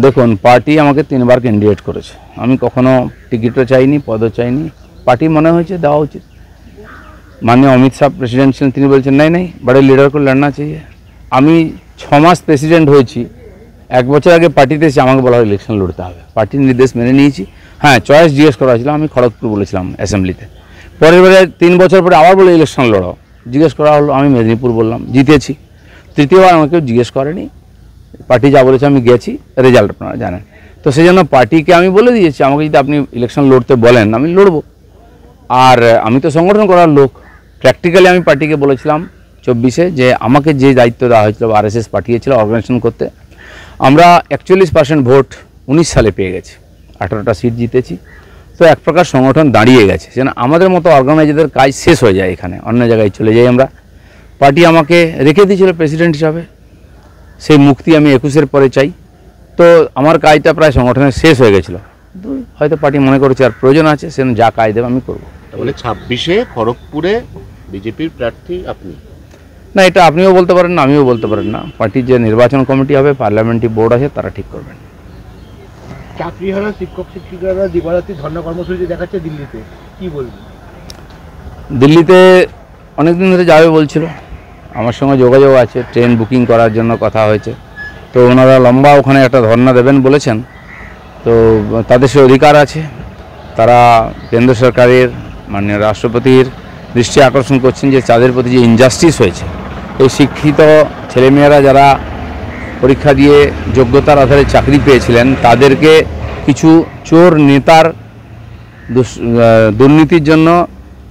দেখুন, পার্টি আমাকে 3বার ক্যান্ডিডেট করেছে। আমি কখনো টিকিটও চাইনি, পদও চাইনি। পার্টি মনে হয়েছে দেওয়া উচিত। माननीय अमित शाह प्रेसिडेंट ছিলেন, তিনি বলছেন नहीं नहीं बड़े लीडर को लड़ना चाहिए। আমি 6 মাস প্রেসিডেন্ট হয়েছি, 1 বছর আগে পার্টিতে এসে আমাকে বলা হয় ইলেকশন লড়তে হবে। পার্টির নির্দেশ মেনে নিয়েছি। হ্যাঁ, চয়েস জিজ্ঞেস করা হয়েছিল, আমি খড়গপুর বলেছিলাম অ্যাসেম্বলিতে। পরের বারে 3 বছর পরে আবার বলে ইলেকশন লড়ো, জিজ্ঞেস করা হলো, আমি মেদিনীপুর বললাম, জিতেছি। তৃতীয়বার আমাকে কেউ জিজ্ঞেস করেনি, পার্টি যা বলেছে আমি গেছি, রেজাল্ট আপনারা জানেন। তো সেই জন্য পার্টিকে আমি বলে দিয়েছি, আমাকে যদি আপনি ইলেকশন লড়তে বলেন আমি লড়বো। আর আমি তো সংগঠন করার লোক। প্র্যাকটিক্যালি আমি পার্টিকে বলেছিলাম 24-এ যে আমাকে যে দায়িত্ব দেওয়া হয়েছিল, আরএসএস পাঠিয়েছিল অর্গানাইজেশন করতে, আমরা 41% ভোট 19 সালে পেয়ে গেছি, 18টা সিট জিতেছি। তো এক প্রকার সংগঠন দাঁড়িয়ে গেছে, যেন আমাদের মতো অর্গানাইজারদের কাজ শেষ হয়ে যায়, এখানে অন্য জায়গায় চলে যাই আমরা। পার্টি আমাকে রেখে দিয়েছিল প্রেসিডেন্ট হিসাবে, সেই মুক্তি আমি 21-এর পরে চাই। তো আমার কাজটা প্রায় সংগঠনের শেষ হয়ে গেছিলো, হয়তো পার্টি মনে করেছে আর প্রয়োজন আছে, সেজন্য যা কাজ দেবে আমি করবো। তাহলে 26-এ খড়গপুরে বিজেপির প্রার্থী আপনি? না, এটা আপনিও বলতে পারেন না, আমিও বলতে পারেন না। পার্টির যে নির্বাচন কমিটি হবে, পার্লামেন্টারি বোর্ড আছে, তারা ঠিক করবেন। চাকরিহারা শিক্ষক শিক্ষিকারা দিবারাত্রি ধর্ণা কর্মসূচি দেখাচ্ছে দিল্লিতে, কি বলবেন? দিল্লিতে অনেকদিন ধরে যাবে বলছিল, আমার সঙ্গে যোগাযোগ আছে, ট্রেন বুকিং করার জন্য কথা হয়েছে। তো ওনারা লম্বা ওখানে একটা ধর্ণা দেবেন বলেছেন। তো তাদের সে অধিকার আছে, তারা কেন্দ্র সরকারের মাননীয় রাষ্ট্রপতির দৃষ্টি আকর্ষণ করছেন যে তাদের প্রতি যে ইনজাস্টিস হয়েছে, এই শিক্ষিত ছেলেমেয়েরা যারা পরীক্ষা দিয়ে যোগ্যতার আধারে চাকরি পেয়েছিলেন, তাদেরকে কিছু চোর নেতার দুর্নীতির জন্য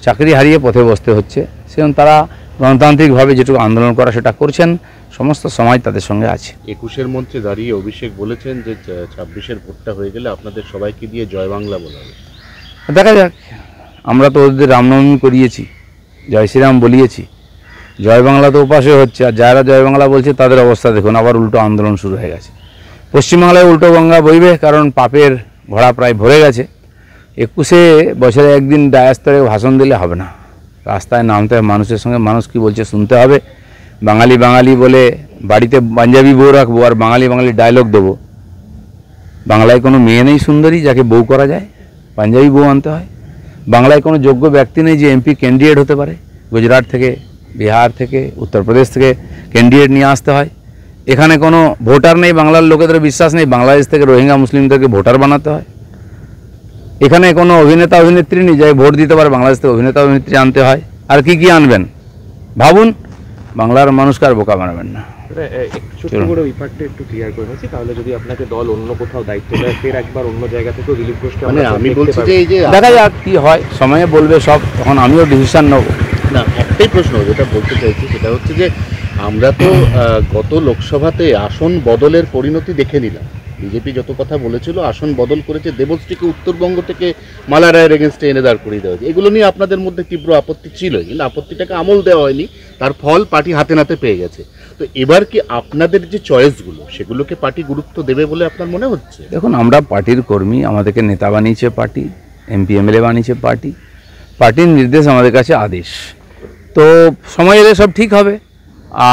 চাকরি হারিয়ে পথে বসতে হচ্ছে। সেজন্য তারা গণতান্ত্রিকভাবে যেটুকু আন্দোলন করা সেটা করছেন, সমস্ত সমাজ তাদের সঙ্গে আছে। 21-এর মঞ্চে দাঁড়িয়ে অভিষেক বলেছেন যে 26-এর ভোটটা হয়ে গেলে আপনাদের সবাইকে দিয়ে জয় বাংলা বলা হবে। দেখা যাক, আমরা তো ওদের রামনবমী করিয়েছি, জয় শ্রীরাম বলিয়েছি, জয় বাংলা তো উপাসে হচ্ছে। আর যারা জয় বাংলা বলছে তাদের অবস্থা দেখুন, আবার উল্টো আন্দোলন শুরু হয়ে গেছে। পশ্চিমবাংলায় উল্টো গঙ্গা বইবে, কারণ পাপের ঘোড়া প্রায় ভরে গেছে। 21-এ বছরে একদিন ডায়াস্তরে ভাষণ দিলে হবে না, রাস্তায় নামতে হবে মানুষের সঙ্গে। মানুষ কী বলছে শুনতে হবে। বাঙালি বাঙালি বলে বাড়িতে পাঞ্জাবি বউ রাখবো আর বাঙালি বাঙালি ডায়লগ দেবো। বাংলায় কোনো মেয়ে নেই সুন্দরী যাকে বউ করা যায়, পাঞ্জাবি বউ আনতে হয়। বাংলায় কোনো যোগ্য ব্যক্তি নেই যে এমপি ক্যান্ডিডেট হতে পারে, গুজরাট থেকে, বিহার থেকে, উত্তরপ্রদেশ থেকে ক্যান্ডিডেট নিয়ে আসতে হয়। এখানে কোনো ভোটার নেই, বাংলার লোকেদের বিশ্বাস নেই, বাংলাদেশ থেকে রোহিঙ্গা মুসলিমদেরকে ভোটার বানাতে হয়। এখানে কোনো অভিনেতা অভিনেত্রী নেই যাই ভোট দিতে পারে, বাংলাদেশ থেকে অভিনেতা অভিনেত্রী আনতে হয়। আর কি কি আনবেন ভাবুন, বাংলার মানুষকে আর বোকা বানাবেন না। ছোট করে ওই পার্টটা একটু ক্লিয়ার করে নিচ্ছি, তাহলে যদি আপনাকে দল অন্য কোথাও দায়িত্ব দেয়, ফের একবার অন্য জায়গা থেকেও দিলীপ ঘোষকে মানে আমি বলছি যে এই যে দেখা যাক কী হয়, সময়ে বলবে সব, তখন আমিও ডিসিশন নেব। না, একটাই প্রশ্ন যেটা বলতে চাইছি সেটা হচ্ছে যে আমরা তো গত লোকসভাতে আসন বদলের পরিণতি দেখে নিলাম। বিজেপি যত কথা বলেছিল আসন বদল করেছে, দেবশ্রীকে উত্তরবঙ্গ থেকে মালা রায়ের এগেনস্টে এনে দাঁড় করিয়ে দেওয়া হয়েছে। এগুলো নিয়ে আপনাদের মধ্যে তীব্র আপত্তি ছিল, কিন্তু আপত্তিটাকে আমল দেওয়া হয়নি, তার ফল পার্টি হাতে নাতে পেয়ে গেছে। তো এবার কি আপনাদের যে চয়েসগুলো সেগুলোকে পার্টি গুরুত্ব দেবে বলে আপনার মনে হচ্ছে? দেখুন, আমরা পার্টির কর্মী, আমাদেরকে নেতা বানিয়েছে পার্টি, এমপি এমএলএ বানিয়েছে পার্টি, পার্টির নির্দেশ আমাদের কাছে আদেশ। তো সময় এলে সব ঠিক হবে।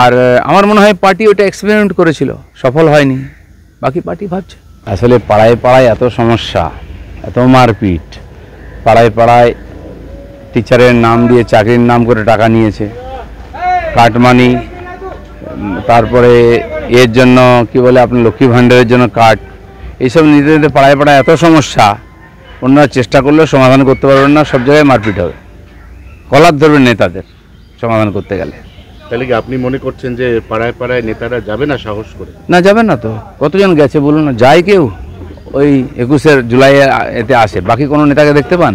আর আমার মনে হয় পার্টি ওটা এক্সপেরিমেন্ট করেছিল, সফল হয়নি, বাকি পার্টি ভাবছে। আসলে পাড়ায় পাড়ায় এত সমস্যা, এত মারপিট, পাড়ায় পাড়ায় টিচারের নাম দিয়ে চাকরির নাম করে টাকা নিয়েছে, কাটমানি, তারপরে এর জন্য কি বলে আপনার লক্ষ্মী ভাণ্ডারের জন্য কাট, এইসব নিতে নিতে পাড়ায় পাড়ায় এত সমস্যা, অন্যরা চেষ্টা করলেও সমাধান করতে পারবেন না। সব জায়গায় মারপিট হবে, কলার ধরবেন নেতাদের সমাধান করতে গেলে। তাহলে কি আপনি মনে করছেন যে পাড়ায় পাড়ায় নেতারা যাবে না সাহস করে? না, যাবেন না তো, কতজন গেছে বলুন না, যায় কেউ? ওই 21 জুলাই এতে আসে, বাকি কোনো নেতাকে দেখতে পান?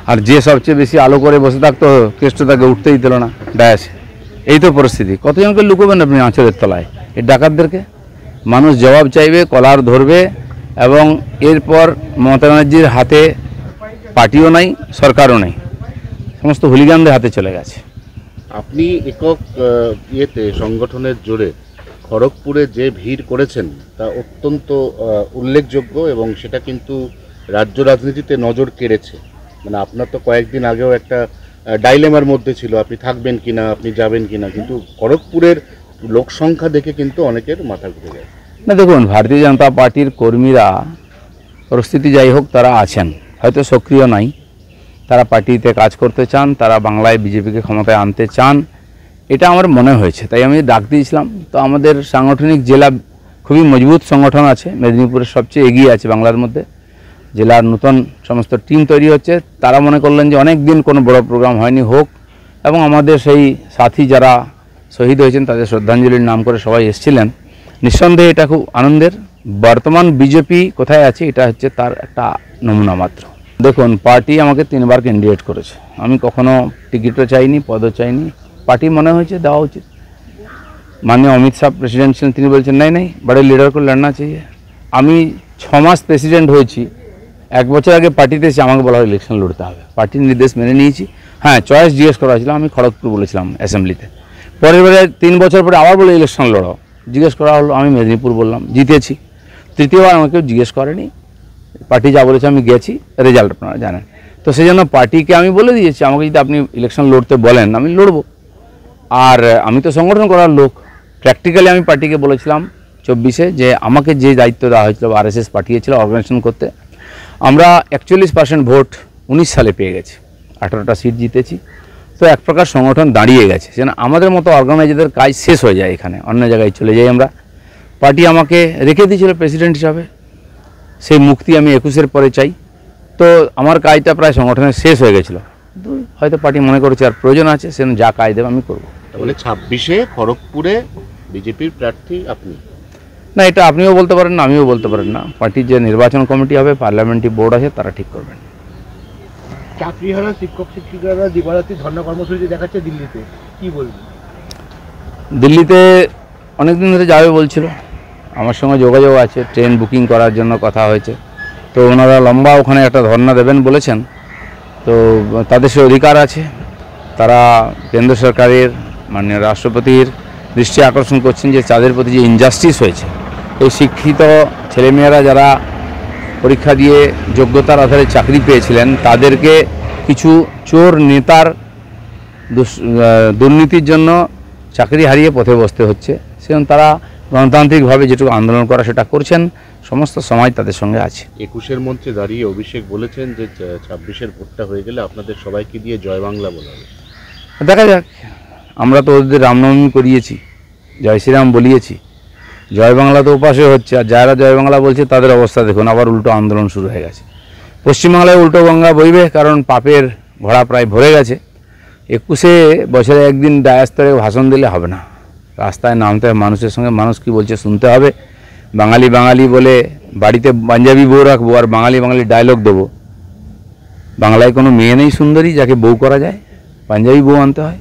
আর যে সবচেয়ে বেশি আলো করে বসে থাকতো কেষ্ট তাকে উঠতেই দিল না ডায়াসে। এই তো পরিস্থিতি। কতজনকে লুকোবেন আপনি আঁচলের তলায়? এই ডাকাতদেরকে মানুষ জবাব চাইবে, কলার ধরবে। এবং এরপর মমতা ব্যানার্জির হাতে পার্টিও নাই, সরকারও নেই, সমস্ত হুলিগানদের হাতে চলে গেছে। আপনি একক ইয়েতে সংগঠনের জোরে খড়গপুরে যে ভিড় করেছেন তা অত্যন্ত উল্লেখযোগ্য, এবং সেটা কিন্তু রাজ্য রাজনীতিতে নজর কেড়েছে। মানে আপনার তো কয়েকদিন আগেও একটা ডাইলেমার মধ্যে ছিল, আপনি থাকবেন কিনা, আপনি যাবেন কিনা, কিন্তু খড়গপুরের লোক সংখ্যা দেখে কিন্তু অনেকের মাথা ঘুরে গেছে। না দেখুন, ভারতীয় জনতা পার্টির কর্মীরা পরিস্থিতি যাই হোক তারা আছেন, হয়তো সক্রিয় নাই, তারা পার্টিতে কাজ করতে চান, তারা বাংলায় বিজেপিকে ক্ষমতায় আনতে চান, এটা আমার মনে হয়েছে, তাই আমি ডাক দিয়েছিলাম। তো আমাদের সাংগঠনিক জেলা খুবই মজবুত সংগঠন আছে, মেদিনীপুরের সবচেয়ে এগিয়ে আছে বাংলার মধ্যে। জেলার নতুন সমস্ত টিম তৈরি হচ্ছে, তারা মনে করলেন যে অনেক দিন কোনো বড় প্রোগ্রাম হয়নি, হোক, এবং আমাদের সেই সাথী যারা শহীদ হয়েছেন তাদের শ্রদ্ধাঞ্জলির নাম করে সবাই এসেছিলেন। নিঃসন্দেহে এটা খুব আনন্দের। বর্তমান বিজেপি কোথায় আছে এটা হচ্ছে তার একটা নমুনা মাত্র। দেখুন, পার্টি আমাকে 3 বার ক্যান্ডিডেট করেছে, আমি কখনো টিকিটও চাইনি, পদও চাইনি, পার্টি মনে হয়েছে দেওয়া উচিত। माननीय अमित शाह प्रेसिडेंट ছিলেন, তিনি বলছেন নাই নাই बड़े लीडर को लड़ना चाहिए। আমি 6 মাস প্রেসিডেন্ট হয়েছি, 1 বছর আগে পার্টিতে এসে আমাকে বলা ইলেকশন লড়তে হবে, পার্টির নির্দেশ মেনে নিয়েছি। হ্যাঁ, চয়েস জিজ্ঞেস করা হয়েছিল, আমি খড়গপুর বলেছিলাম অ্যাসেম্বলিতে। পরের বারে 3 বছর পরে আবার বলে ইলেকশন লড়াও, জিজ্ঞেস করা হলো, আমি মেদিনীপুর বললাম, জিতেছি। তৃতীয়বার আমাকে জিজ্ঞেস করেনি, পার্টি যা বলেছে আমি গেছি, রেজাল্ট আপনারা জানেন। তো সেই জন্য পার্টিকে আমি বলে দিয়েছি, আমাকে যদি আপনি ইলেকশন লড়তে বলেন আমি লড়বো। আর আমি তো সংগঠন করার লোক, প্র্যাকটিক্যালি আমি পার্টিকে বলেছিলাম 24-এ যে আমাকে যে দায়িত্ব দেওয়া হয়েছিল, আরএসএস পাঠিয়েছিল অর্গানাইজেশন করতে, আমরা 41% ভোট 19 সালে পেয়ে গেছি, 18টা সিট জিতেছি। তো এক প্রকার সংগঠন দাঁড়িয়ে গেছে, যেন আমাদের মতো অর্গানাইজারদের কাজ শেষ হয়ে যায়, এখানে অন্য জায়গায় চলে যাই আমরা। পার্টি আমাকে রেখে দিয়েছিল প্রেসিডেন্ট হিসাবে, সেই মুক্তি আমি 21-এর পরে চাই। তো আমার কাজটা প্রায় সংগঠনের শেষ হয়ে গেছিলো, হয়তো পার্টি মনে করেছে আর প্রয়োজন আছে, সেজন্য যা কাজ দেবে আমি করবো। তাহলে 26-এ খড়গপুরে বিজেপির প্রার্থী আপনি? না, এটা আপনিও বলতে পারেন না, আমিও বলতে পারেন না, পার্টির যে নির্বাচন কমিটি হবে, পার্লামেন্টারি বোর্ড আছে, তারা ঠিক করবেন। চাকরিহারা শিক্ষক শিক্ষিকারা দিবারাত্রি ধর্ণা কর্মসূচি দেখাচ্ছে দিল্লিতে, কি বলবেন? দিল্লিতে অনেক দিন ধরে যাবে বলছিল, আমার সঙ্গে যোগাযোগ আছে, ট্রেন বুকিং করার জন্য কথা হয়েছে। তো ওনারা লম্বা ওখানে একটা ধর্ণা দেবেন বলেছেন, তো তাদের সে অধিকার আছে। তারা কেন্দ্র সরকারের মাননীয় রাষ্ট্রপতির দৃষ্টি আকর্ষণ করছেন যে তাদের প্রতি যে ইনজাস্টিস হয়েছে, এই শিক্ষিত ছেলেমেয়েরা যারা পরীক্ষা দিয়ে যোগ্যতার আধারে চাকরি পেয়েছিলেন, তাদেরকে কিছু চোর নেতার দুর্নীতির জন্য চাকরি হারিয়ে পথে বসতে হচ্ছে। সেজন্য তারা গণতান্ত্রিকভাবে যেটুকু আন্দোলন করা সেটা করছেন, সমস্ত সমাজ তাদের সঙ্গে আছে। 21-এর মঞ্চে দাঁড়িয়ে অভিষেক বলেছেন যে 26-এর ভোটটা হয়ে গেলে আপনাদের সবাইকে দিয়ে জয় বাংলা বলা হবে। দেখা যাক, আমরা তো ওদের রামনবমী করিয়েছি, জয় শ্রীরাম বলিয়েছি, জয় বাংলা তো উপাসে হচ্ছে, আর যারা জয় বাংলা বলছে তাদের অবস্থা দেখুন, আবার উল্টো আন্দোলন শুরু হয়ে গেছে। পশ্চিমবাংলায় উল্টো গঙ্গা বইবে, কারণ পাপের ঘোড়া প্রায় ভরে গেছে। 21-এ বছরে একদিন ডায়াস্তরে ভাষণ দিলে হবে না, রাস্তায় নামতে হবে, মানুষের সঙ্গে মানুষ কী বলছে শুনতে হবে। বাঙালি বাঙালি বলে বাড়িতে পাঞ্জাবি বউ রাখবো আর বাঙালি বাঙালি ডায়লগ দেবো। বাংলায় কোনো মেয়ে নেই সুন্দরী যাকে বউ করা যায়, পাঞ্জাবি বউ আনতে হয়।